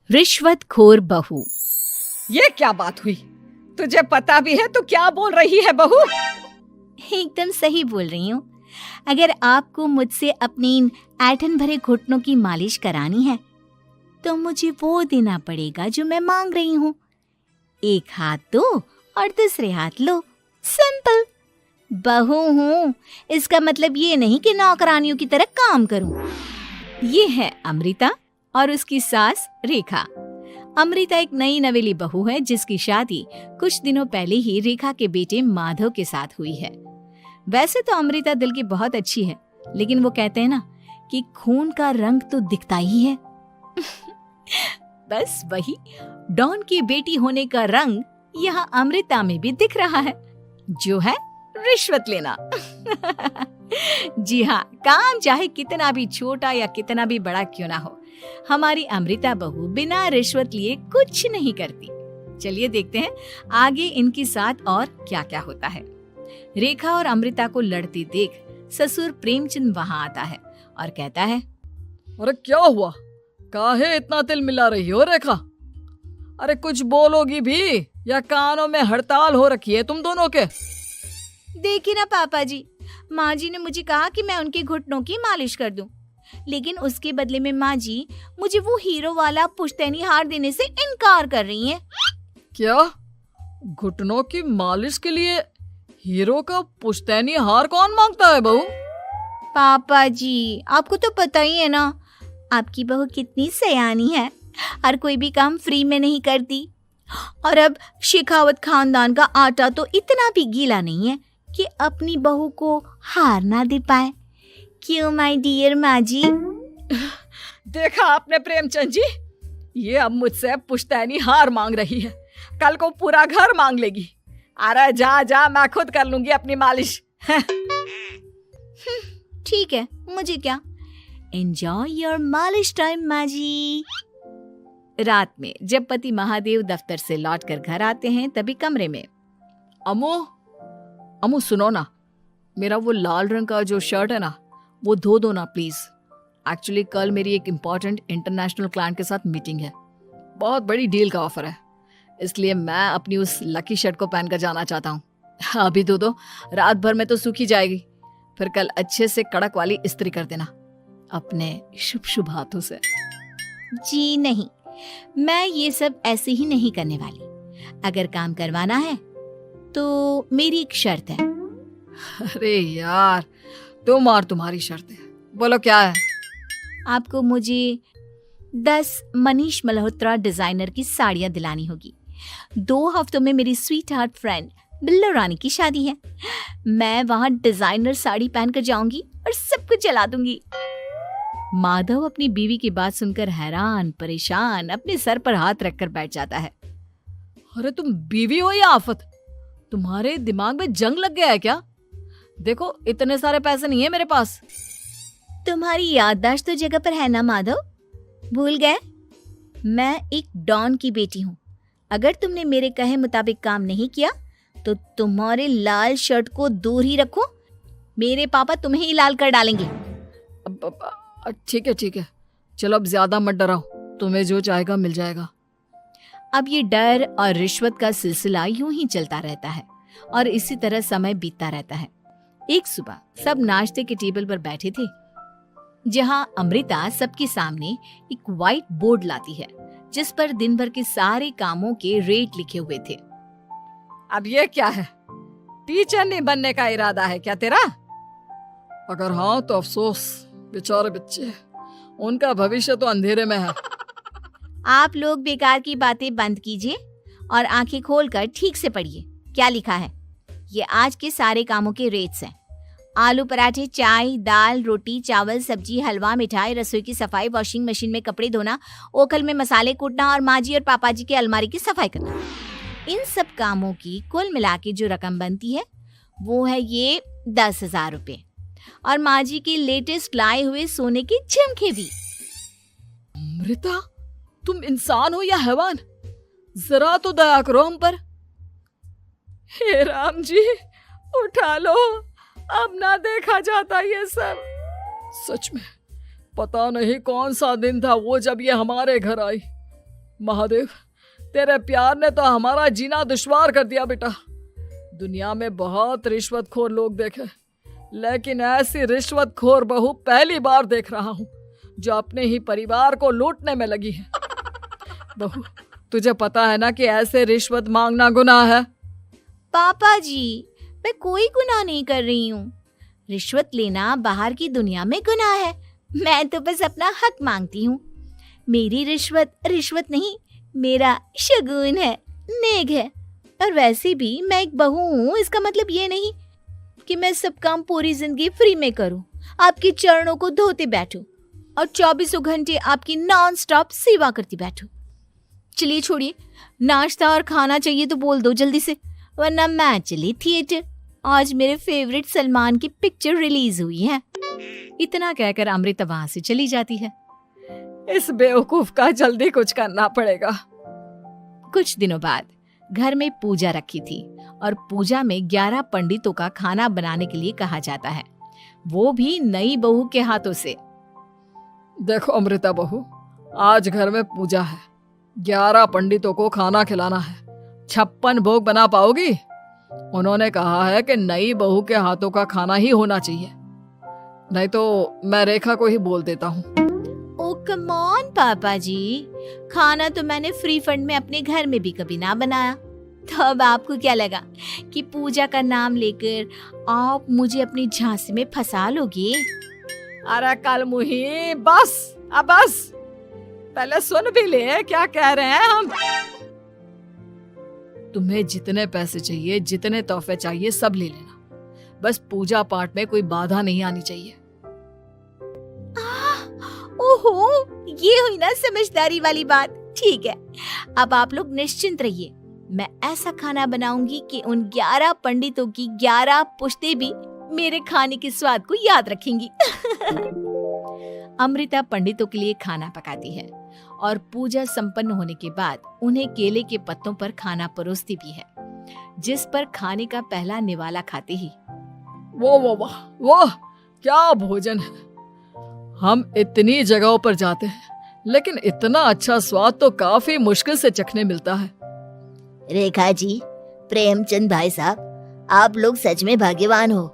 रिश्वतखोर बहू। ये क्या बात हुई? तुझे पता भी है तो क्या बोल रही है बहू? एकदम सही बोल रही हूँ। अगर आपको मुझसे अपनी इन ऐंठन भरे घुटनों की मालिश करानी है तो मुझे वो देना पड़ेगा जो मैं मांग रही हूँ। एक हाथ दो और दूसरे हाथ लो, सिंपल। बहू हूँ, इसका मतलब ये नहीं कि नौकरानियों की तरह काम करूँ। ये है अमृता और उसकी सास रेखा। अमृता एक नई नवेली बहू है जिसकी शादी कुछ दिनों पहले ही रेखा के बेटे माधव के साथ हुई है। वैसे तो अमृता दिल की बहुत अच्छी है, लेकिन वो कहते हैं ना कि खून का रंग तो दिखता ही है। बस वही डॉन की बेटी होने का रंग यहाँ अमृता में भी दिख रहा है, जो है रिश्वत लेना। जी हाँ, काम चाहे कितना भी छोटा या कितना भी बड़ा क्यों ना हो, हमारी अमृता बहू बिना रिश्वत लिए कुछ नहीं करती। चलिए देखते हैं आगे इनके साथ और क्या क्या होता है। रेखा और अमृता को लड़ते देख ससुर प्रेमचंद वहाँ आता है और कहता है, अरे क्या हुआ? काहे इतना तिल मिला रही हो रेखा? अरे कुछ बोलोगी भी या कानों में हड़ताल हो रखी है तुम दोनों के? देखिए ना पापा जी, माँ जी ने मुझे कहा कि मैं उनके घुटनों की मालिश कर दूं, लेकिन उसके बदले में माँ जी मुझे वो हीरो वाला पुश्तैनी हार देने से इनकार कर रही हैं। क्या? घुटनों की मालिश के लिए हीरो का पुश्तैनी हार कौन मांगता है बहू? पापा जी, आपको तो पता ही है ना, आपकी बहू कितनी सयानी है, हर कोई भी काम फ्री में नहीं करती। और अब शेखावत खानदान का आटा तो इतना भी गीला नहीं है कि अपनी बहू को हार ना दे पाए। क्यों माय डियर माँ जी? देखा आपने प्रेमचंद जी, ये अब मुझसे पुश्तैनी हार मांग रही है, कल को पूरा घर मांग लेगी। अरे जा जा, मैं खुद कर लूंगी अपनी मालिश। ठीक है, मुझे क्या। एंजॉय योर मालिश टाइम माँ जी। रात में जब पति महादेव दफ्तर से लौटकर घर आते हैं तभी कमरे में, अमू सुनो ना, मेरा वो लाल रंग का जो शर्ट है ना वो धो दो ना प्लीज। एक्चुअली कल मेरी एक इम्पॉर्टेंट इंटरनेशनल क्लाइंट के साथ मीटिंग है, बहुत बड़ी डील का ऑफर है, इसलिए मैं अपनी उस लकी शर्ट को पहनकर जाना चाहता हूँ। अभी धो दो, रात भर में तो सूखी जाएगी, फिर कल अच्छे से कड़क वाली इस्त्री कर देना अपने शुभ शुभ हाथों से। जी नहीं, मैं ये सब ऐसे ही नहीं करने वाली। अगर काम करवाना है तो मेरी एक शर्त है। अरे यार, तुम और तुम्हारी शर्तें, बोलो क्या है? आपको मुझे 10 मनीष मल्होत्रा डिजाइनर की साड़ियां दिलानी होगी। 2 हफ्तों में मेरी स्वीट हार्ट फ्रेंड बिल्लो रानी की शादी है। मैं वहां डिजाइनर साड़ी पहनकर जाऊंगी और सब कुछ जला दूंगी। माधव अपनी बीवी की बात सुनकर हैरान परेशान अपने सर पर हाथ रखकर बैठ जाता है। अरे तुम बीवी हो या आफत? तुम्हारे दिमाग में जंग लग गया है क्या? देखो इतने सारे पैसे नहीं है मेरे पास। तुम्हारी याददाश्त तो जगह पर है ना माधव, भूल गए? मैं एक डॉन की बेटी हूँ। अगर तुमने मेरे कहे मुताबिक काम नहीं किया तो तुम्हारे लाल शर्ट को दूर ही रखो, मेरे पापा तुम्हें ही लाल कर डालेंगे। ठीक है, चलो अब ज्यादा मत डराओ, तुम्हें जो चाहेगा मिल जाएगा। अब ये डर और रिश्वत का सिलसिला यूं ही चलता रहता है और इसी तरह समय बीतता रहता है। एक सुबह सब नाश्ते के टेबल पर बैठे थे, जहां अमृता सबके सामने एक व्हाइट बोर्ड लाती है जिस पर दिन भर के सारे कामों के रेट लिखे हुए थे। अब ये क्या है? टीचर नहीं बनने का इरादा है क्या तेरा? अगर हाँ तो अफसोस, बेचारे बच्चे, उनका भविष्य तो अंधेरे में है। आप लोग बेकार की बातें बंद कीजिए और आंखें खोलकर ठीक से पढ़िए क्या लिखा है। ये आज के सारे कामों के रेट्स हैं। आलू पराठे, चाय, दाल, रोटी, चावल, सब्जी, हलवा, मिठाई, रसोई की सफाई, वॉशिंग मशीन में कपड़े धोना, ओखल में मसाले कूटना और माँ जी और पापा जी के अलमारी की सफाई करना। इन सब कामों की कुल मिला के जो रकम बनती है वो है ये 10,000 रुपए और माँ जी के लेटेस्ट लाए हुए सोने के झुमके भी। अमृता, तुम इंसान हो या हैवान? जरा तो दया करो हम पर। हे राम जी, उठा लो, अब ना देखा जाता ये सब। सच में पता नहीं कौन सा दिन था वो जब ये हमारे घर आई। महादेव, तेरे प्यार ने तो हमारा जीना दुश्वार कर दिया बेटा। दुनिया में बहुत रिश्वतखोर लोग देखे, लेकिन ऐसी रिश्वतखोर बहू पहली बार देख रहा हूँ जो अपने ही परिवार को लूटने में लगी है। बहू, तुझे पता है ना कि ऐसे रिश्वत मांगना गुनाह है। पापा जी, मैं कोई गुनाह नहीं कर रही हूँ। रिश्वत लेना बाहर की दुनिया में गुनाह है। मैं तो बस अपना हक मांगती हूँ। मेरी रिश्वत रिश्वत नहीं, मेरा शगुन है, नेक है। और वैसे भी मैं एक बहू हूँ, इसका मतलब ये नहीं कि मैं सब काम पूरी जिंदगी फ्री में करूँ, आपके चरणों को धोते बैठूं और 24 घंटे आपकी नॉन स्टॉप सेवा करती बैठूं। चलिए छोड़िए, नाश्ता और खाना चाहिए तो बोल दो जल्दी से, वरना मैं चली थिएटर। आज मेरे फेवरेट सलमान की पिक्चर रिलीज हुई है। इतना कहकर अमृता वहां से चली जाती है। इस बेवकूफ का जल्दी कुछ करना पड़ेगा। कुछ दिनों बाद घर में पूजा रखी थी और पूजा में 11 पंडितों का खाना बनाने के लिए कहा जाता है, वो भी नई बहू के हाथों से। देखो अमृता बहू, आज घर में पूजा है, 11 पंडितों को खाना खिलाना है। 56 भोग बना पाओगी? उन्होंने कहा है कि नई बहू के हाथों का खाना ही होना चाहिए, नहीं तो मैं रेखा को ही बोल देता हूँ। ओ कम ऑन पापा जी, खाना तो मैंने फ्री फंड में अपने घर में भी कभी ना बनाया, तो अब आपको क्या लगा कि पूजा का नाम लेकर आप मुझे अपनी झांसी में फंसा लोगे? अरे कल मुही, बस अब बस, पहले सुन भी ले क्या कह रहे हैं हम। तुम्हें जितने पैसे चाहिए, जितने तोहफे चाहिए, सब ले लेना, बस पूजा पाठ में कोई बाधा नहीं आनी चाहिए। ओहो, ये हुई ना समझदारी वाली बात। ठीक है, अब आप लोग निश्चिंत रहिए, मैं ऐसा खाना बनाऊंगी कि उन 11 पंडितों की 11 पुश्तें भी मेरे खाने के स्वाद को याद रखेंगी। अमृता पंडितों के लिए खाना पकाती है और पूजा संपन्न होने के बाद उन्हें केले के पत्तों पर खाना परोसती भी है, जिस पर खाने का पहला निवाला खाते ही वो क्या भोजन है। हम इतनी जगहों पर जाते हैं, लेकिन इतना अच्छा स्वाद तो काफी मुश्किल से चखने मिलता है। रेखा जी, प्रेमचंद भाई साहब, आप लोग सच में भाग्यवान हो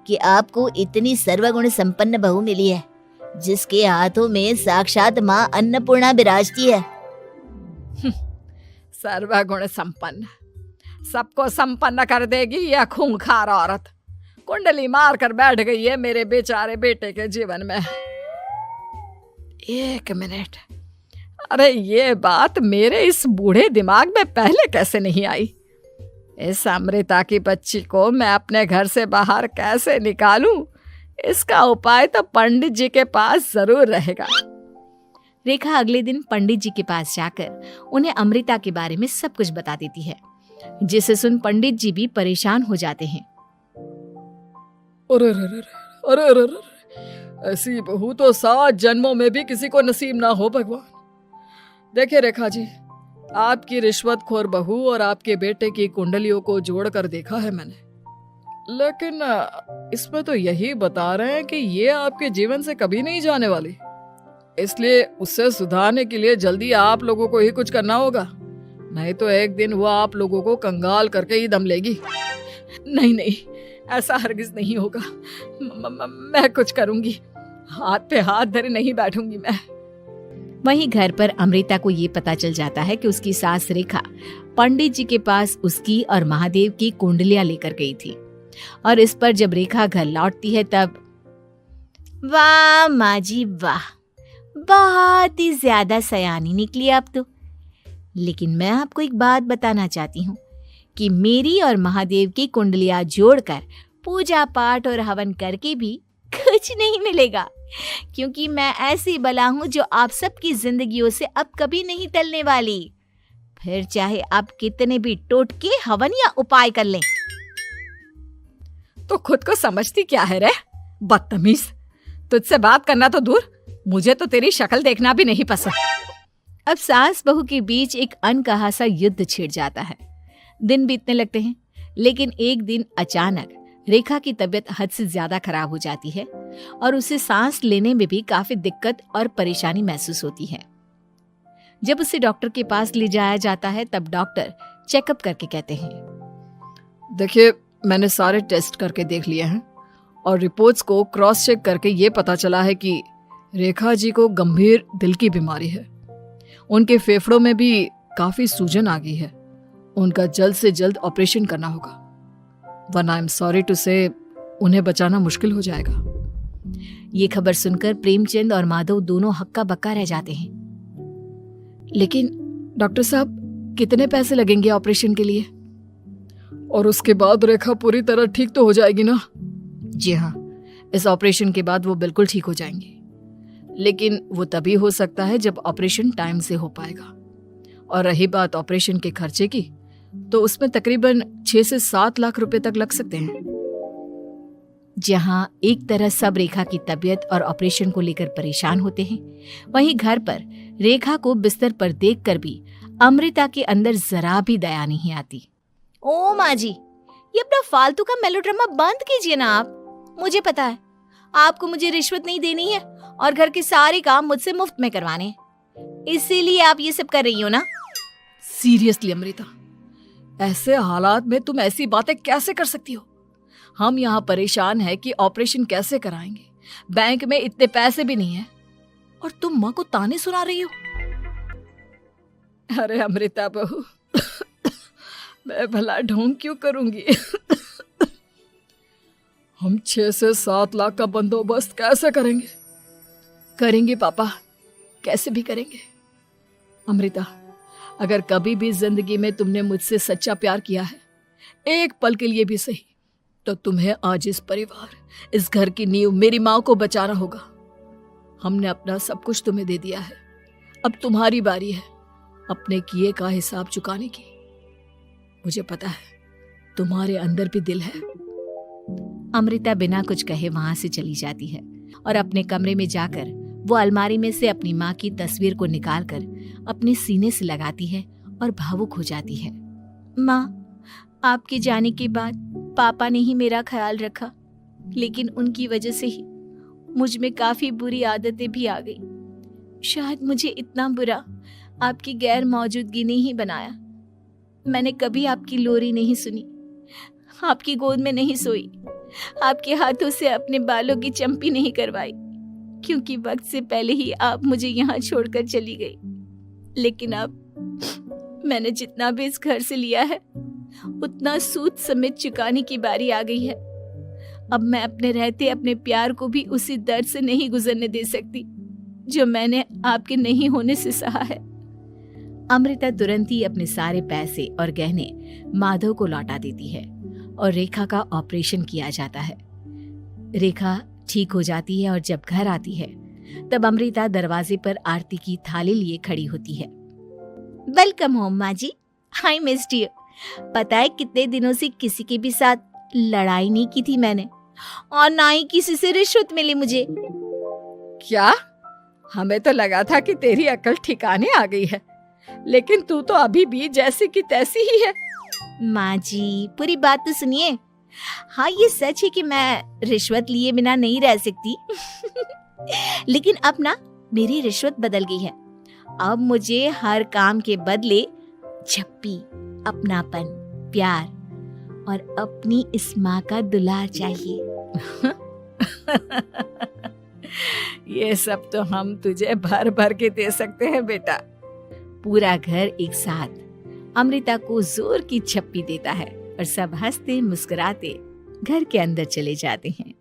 कि आपको इतनी सर्वगुण संपन्न बहू मिली है, जिसके हाथों में साक्षात माँ अन्नपूर्णा विराजती है। सर्वगुण संपन्न, सबको संपन्न कर देगी यह खूंखार औरत। कुंडली मार कर बैठ गई है मेरे बेचारे बेटे के जीवन में। एक मिनट, अरे ये बात मेरे इस बूढ़े दिमाग में पहले कैसे नहीं आई? इस अमृता की बच्ची को मैं अपने घर से बाहर कैसे निकालूं? इसका उपाय तो पंडित जी के पास जरूर रहेगा। रेखा अगले दिन पंडित जी के पास जाकर उन्हें अमृता के बारे में सब कुछ बता देती है, जिसे सुन पंडित जी भी परेशान हो जाते हैं। अरे, ऐसी बहू तो 7 जन्मों में भी किसी को नसीब ना हो भगवान। देखिए रेखा जी, आपकी रिश्वतखोर बहू और आपके बेटे की कुंडलियों को जोड़कर देखा है मैंने, लेकिन इसमें तो यही बता रहे हैं कि ये आपके जीवन से कभी नहीं जाने वाली। इसलिए उससे सुधारने के लिए जल्दी आप लोगों को ही कुछ करना होगा, नहीं तो एक दिन वो आप लोगों को कंगाल करके ही दम लेगी। नहीं, ऐसा हरगिज नहीं होगा। मैं कुछ करूंगी, हाथ पे हाथ धरे नहीं बैठूंगी मैं। वहीं घर पर अमृता को ये पता चल जाता है कि उसकी सास रेखा पंडित जी के पास उसकी और महादेव की कुंडलियां लेकर गई थी, और इस पर जब रेखा घर लौटती है तब वाह माँ जी वाह, बहुत ही ज्यादा सयानी निकली आप तो। लेकिन मैं आपको एक बात बताना चाहती हूँ कि मेरी और महादेव की कुंडलियां जोड़कर पूजा पाठ और हवन करके भी कुछ नहीं मिलेगा, क्योंकि मैं ऐसी बला हूं जो आप सबकी जिंदगियों से अब कभी नहीं टलने वाली, फिर चाहे आप कितने भी टोटके हवन या उपाय कर लें। तो खुद को समझती क्या है रे बदतमीज, तुझसे बात करना तो दूर, मुझे तो तेरी शक्ल देखना भी नहीं पसंद। अब सास बहू के बीच एक अनकहा सा युद्ध छिड़ जाता है। दिन बीतने लगते हैं, लेकिन एक दिन अचानक रेखा की तबीयत हद से ज्यादा खराब हो जाती है और उसे सांस लेने में भी काफी दिक्कत और परेशानी महसूस होती है। जब उसे डॉक्टर के पास ले जाया जाता है तब डॉक्टर चेकअप करके कहते हैं, देखिए, मैंने सारे टेस्ट करके देख लिए हैं और रिपोर्ट्स को क्रॉस चेक करके ये पता चला है कि रेखा जी को गंभीर दिल की बीमारी है। उनके फेफड़ों में भी काफी सूजन आ गई है। उनका जल्द से जल्द ऑपरेशन करना होगा, वरना आई एम सॉरी टू से उन्हें बचाना मुश्किल हो जाएगा। ये खबर सुनकर प्रेमचंद और माधव दोनों हक्का बक्का रह जाते हैं। लेकिन डॉक्टर साहब, कितने पैसे लगेंगे ऑपरेशन के लिए? और उसके बाद रेखा पूरी तरह ठीक तो हो जाएगी ना? जी हाँ, इस ऑपरेशन के बाद वो बिल्कुल ठीक हो जाएंगी, लेकिन वो तभी हो सकता है जब ऑपरेशन टाइम से हो पाएगा। और रही बात ऑपरेशन के खर्चे की, तो उसमें तकरीबन 6 से 7 लाख रुपए तक लग सकते हैं। जहां एक तरह सब रेखा की तबीयत और ऑपरेशन को लेकर परेशान होते हैं, वहीं घर पर रेखा को बिस्तर पर देखकर भी अमृता के अंदर जरा भी दया नहीं आती। ओ माँ जी, ये अपना फालतू का मेलोड्रामा बंद कीजिए ना आप। मुझे पता है आपको मुझे रिश्वत नहीं देनी है और घर के सारे काम मुझसे मुफ्त में करवाने हैं, इसीलिए आप ये सब कर रही हो ना। सीरियसली अमृता, ऐसे हालात में तुम ऐसी बातें कैसे कर सकती हो? हम यहाँ परेशान हैं कि ऑपरेशन कैसे कराएंगे, बैंक में इतने पैसे भी नहीं है, और तुम माँ को ताने सुना रही हो। अरे अमृता बहू, मैं भला ढोंग क्यों करूंगी? हम 6 से 7 लाख का बंदोबस्त कैसे करेंगे? करेंगे पापा, कैसे भी करेंगे। अमृता, अगर कभी भी जिंदगी में तुमने मुझसे सच्चा प्यार किया है, एक पल के लिए भी सही, तो तुम्हें आज इस परिवार, इस घर की नींव, मेरी माँ को बचाना होगा। हमने अपना सब कुछ तुम्हें दे दिया है, अब तुम्हारी बारी है अपने किए का हिसाब चुकाने की। मुझे पता है तुम्हारे अंदर भी दिल है। अमृता बिना कुछ कहे वहां से चली जाती है और अपने कमरे में जाकर वो अलमारी में से अपनी माँ की तस्वीर को निकालकर अपने सीने से लगाती है और भावुक हो जाती है। माँ, आपके जाने के बाद पापा ने ही मेरा ख्याल रखा, लेकिन उनकी वजह से ही मुझ में काफी बुरी आदतें भी आ गई। शायद मुझे इतना बुरा आपकी गैर मौजूदगी ने ही बनाया। मैंने कभी आपकी लोरी नहीं सुनी, आपकी गोद में नहीं सोई, आपके हाथों से अपने बालों की चंपी नहीं करवाई, क्योंकि वक्त से पहले ही आप मुझे यहाँ छोड़कर चली गई। लेकिन अब मैंने जितना भी इस घर से लिया है, उतना सूद समेत चुकाने की बारी आ गई है। अब मैं अपने रहते अपने प्यार को भी उसी दर्द से नहीं गुजरने दे सकती जो मैंने आपके नहीं होने से सहा है। अमृता तुरंत ही अपने सारे पैसे और गहने माधव को लौटा देती है और रेखा का ऑपरेशन किया जाता है। रेखा ठीक हो जाती है और जब घर आती है तब अमृता दरवाजे पर आरती की थाली लिए खड़ी होती है। वेलकम होम माँ जी, आई मिस्ड यू। पता है कितने दिनों से किसी के भी साथ लड़ाई नहीं की थी मैंने, और ना ही किसी से रिश्वत मिली मुझे। क्या? हमें तो लगा था कि तेरी अकल ठिकाने आ गई है, लेकिन तू तो अभी भी जैसी की तैसी ही है। माँ जी, पूरी बात तो सुनिए। हाँ, ये सच है कि मैं रिश्वत लिए बिना नहीं रह सकती लेकिन अब ना मेरी रिश्वत बदल गई है। अब मुझे हर काम के बदले झप्पी, अपनापन, प्यार और अपनी इस माँ का दुलार चाहिए ये सब तो हम तुझे भर भर के दे सकते हैं बेटा। पूरा घर एक साथ अमृता को जोर की झप्पी देता है और सब हंसते मुस्कुराते घर के अंदर चले जाते हैं।